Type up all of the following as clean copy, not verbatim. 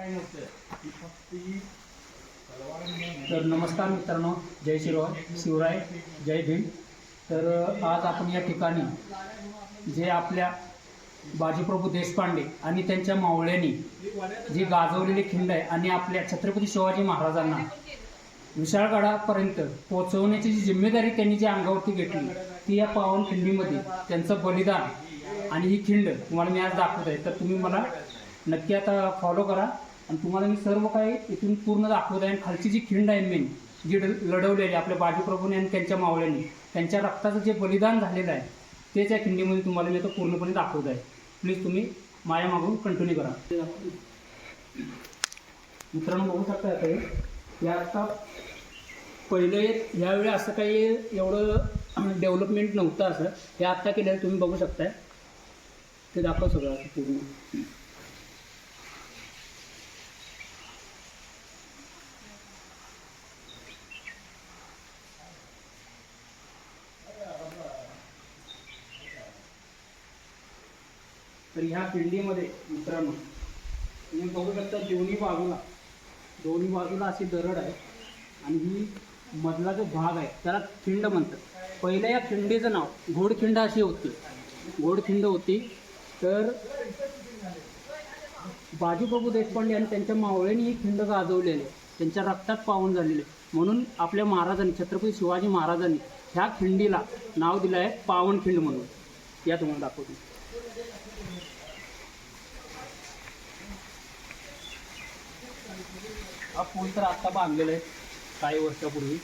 तर नमस्कार मित्रांनो, जय शिवराय, जय भीम। तर आज आपण या ठिकाणी जे आपल्या बाजीप्रभू देशपांडे आणि त्यांच्या मावळ्यांनी जी गाजवलेली खिंड आहे आणि आपल्या छत्रपती शिवाजी महाराजांना विशाळगडापर्यंत पोहोचवण्याची जी जिम्मेदारी त्यांनी जी अंगावरती घेतली ती या पावनखिंडीमध्ये त्यांचं बलिदान आणि ही खिंड तुम्हाला मी आज दाखवत आहे। तर तुम्ही मला नक्की आता फॉलो करा आणि तुम्हाला मी सर्व काही इथून पूर्ण दाखवत आहे। खालची जी खिंड आहे मेन जी लढवलेली आपल्या बाजीप्रभूने आणि त्यांच्या मावळ्यांनी त्यांच्या रक्ताचं जे बलिदान झालेलं आहे तेच या खिंडीमध्ये तुम्हाला मी आता पूर्णपणे दाखवत आहे। प्लीज तुम्ही माझ्या मागून कंटिन्यू करा। मित्रांनो बघू शकता आता हे आता पहिले यावेळी असं काही एवढं डेव्हलपमेंट नव्हतं, असं हे आत्ता केलेलं तुम्ही बघू शकताय। ते दाखव सगळं असं पूर्ण। तर ह्या खिंडीमध्ये मित्रांनो तुम्ही बघू शकता दोन्ही बाजूला अशी दरड आहे आणि ही मधला जो भाग आहे त्याला खिंड म्हणतात। पहिल्या या खिंडीचं नाव घोडखिंड अशी होती, घोडखिंड होती। तर बाजीप्रभू देशपांडे आणि त्यांच्या मावळ्यांनी ही खिंड गाजवलेली, त्यांच्या रक्तात पावन झालेले, म्हणून आपल्या महाराजांनी छत्रपती शिवाजी महाराजांनी ह्या खिंडीला नाव दिलं आहे पावनखिंड म्हणून। या तुम्हाला दाखवतो। हा पूल तर आत्ता बांधलेला आहे काही वर्षापूर्वी,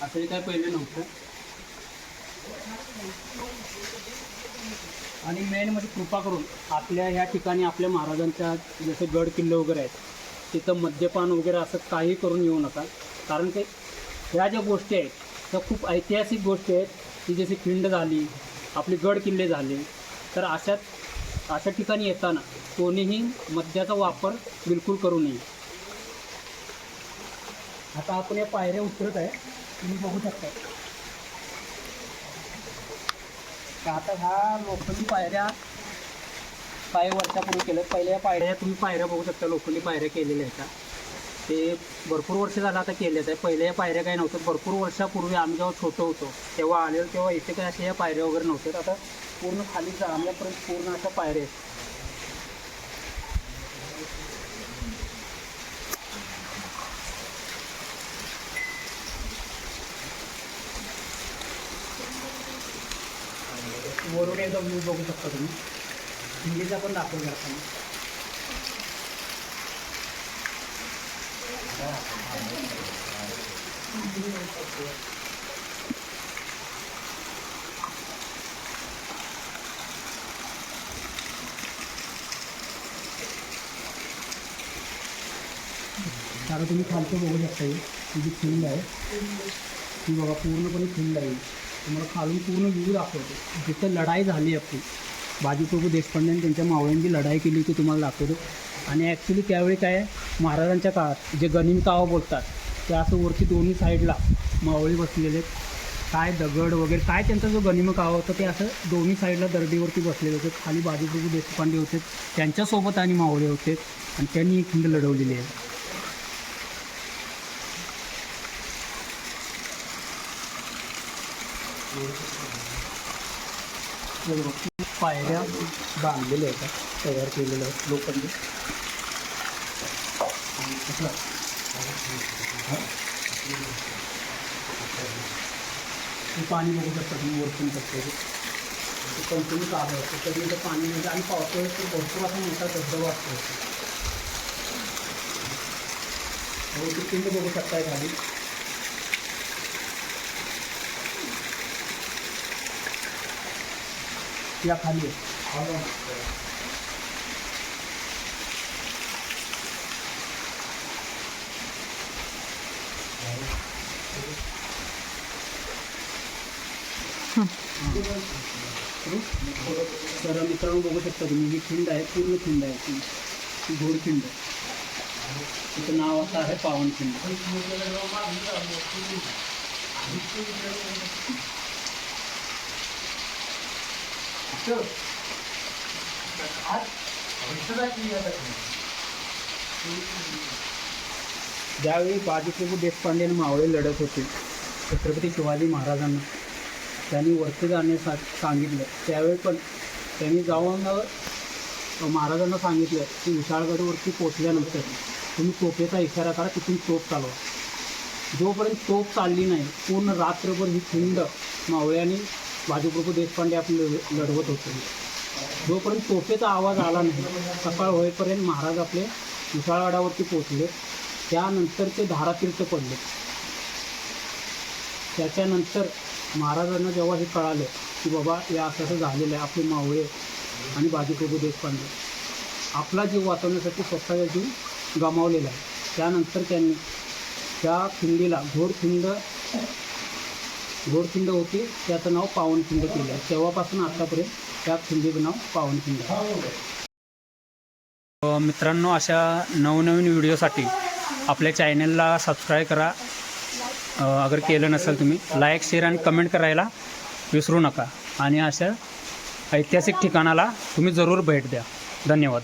असंही काय पहिले नव्हतं। आणि मेन म्हणजे कृपा करून आपल्या ह्या ठिकाणी आपल्या महाराजांच्या जसे गड किल्ले वगैरे आहेत तिथं मद्यपान वगैरे असं काही करून येऊ नका, कारण की ह्या ज्या गोष्टी आहेत त्या खूप ऐतिहासिक गोष्टी आहेत की जशी खिंड झाली, आपले गड किल्ले झाले। तर अशा ठिकाणी येताना कोणीही मद्याचा वापर बिलकुल करू नये। आता आपण या पायऱ्या उतरत आहे, तुम्ही बघू शकता। आता ह्या लोखंडी पायऱ्या काही वर्षापूर्वी केल्या, पहिल्या पायऱ्या तुम्ही पायऱ्या बघू शकता, लोखंडी पायऱ्या केलेल्या आहेत। ते भरपूर वर्ष झालं आता केल्यात आहे। पहिल्या या पायऱ्या काही नव्हत्या, भरपूर वर्षापूर्वी आम्ही जेव्हा छोटं होतो तेव्हा आलेलो तेव्हा इथे काही अशा या पायऱ्या वगैरे नव्हत्या। आता पूर्ण खाली जाण्यापर्यंत पूर्ण अशा पायऱ्या आहेत। वरून एकदा व्ह्यू बघू शकता तुम्ही, खिंडीचा पण दाखवून जाताना। आता तुम्ही खालचं बघू शकता, ही जी खिंड आहे ती बघा पूर्णपणे खिंड आहे। तुम्हाला खालून पूर्ण व्ह्यू दाखवतो, जिथं लढाई झाली आपली बाजीप्रभू देशपांडे आणि त्यांच्या मावळ्यांची लढाई केली ती तुम्हाला दाखवतो। आणि ॲक्च्युली त्यावेळी काय महाराजांच्या काळात जे गनिमकावा बोलतात ते असं वरती दोन्ही साईडला मावळी बसलेले, काय दगड वगैरे काय त्यांचा जो गनिमकावा होता ते असं दोन्ही साईडला दरडीवरती बसलेले होते। खाली बाजीप्रभू देशपांडे होते, त्यांच्यासोबत आणि मावळे होते आणि त्यांनी ही खिंड लढवलेली आहे। पायऱ्या बांधलेल्या आहेत, तयार केलेल्या आहेत लोखंडी। पाणी बघू शकता तुम्ही वरतून शकतो, कंटिन्यू चालू असतं तरी इथं पाणी म्हणजे, आणि पावसाळ्यात भरपूर असा मोठा धबधबा असतो। खिंड बघू शकताय खाली। या खाली तर मित्रांनो बघू शकता तुम्ही, ही खिंड आहे पूर्ण खिंड आहे ती घोडखिंड। तिचं नाव असं आहे पावनखिंड। आज ज्यावेळी बाजीप्रभू देशपांडे आणि मावळे लढत होते छत्रपती शिवाजी महाराजांना त्यांनी वरती जाण्यासाठी सांगितलं, त्यावेळी पण त्यांनी जाऊन महाराजांना सांगितलं की विशाळगडवरती पोचल्यानंतर तुम्ही तोफेचा इशारा करा, तिथून तोफ चालवा. जोपर्यंत तोफ चालली नाही पूर्ण रात्रभर ही खिंड मावळ्यांनी बाजीप्रभू देशपांडे आपले लढवत होते. जोपर्यंत तोफेचा आवाज आला नाही सकाळ होईपर्यंत महाराज आपले विशाळगडावरती पोचले. त्यानंतर ते धारातीर्थ पडले. त्याच्यानंतर महाराजांना जेव्हा हे कळालं की बाबा या असं असं झालेलं आहे, आपले मावळे आणि बाजीप्रभू देशपांडे आपला जीव वाचवण्यासाठी स्वतःचा जीव गमावलेला आहे, त्यानंतर त्यांनी त्या खिंडीला घोडखिंड होती त्याचं नाव पावनखिंड केलं. तेव्हापासून आतापर्यंत त्या खिंडीचं नाव पावनखिंड आहे. मित्रांनो, अशा नवनवीन व्हिडिओसाठी आपल्या चॅनलला सबस्क्राईब करा. अगर केलं नसेल तुम्ही लाईक शेअर आणि कमेंट करायला विसरू नका. आणि अशा ऐतिहासिक ठिकाणाला तुम्ही जरूर भेट द्या. धन्यवाद.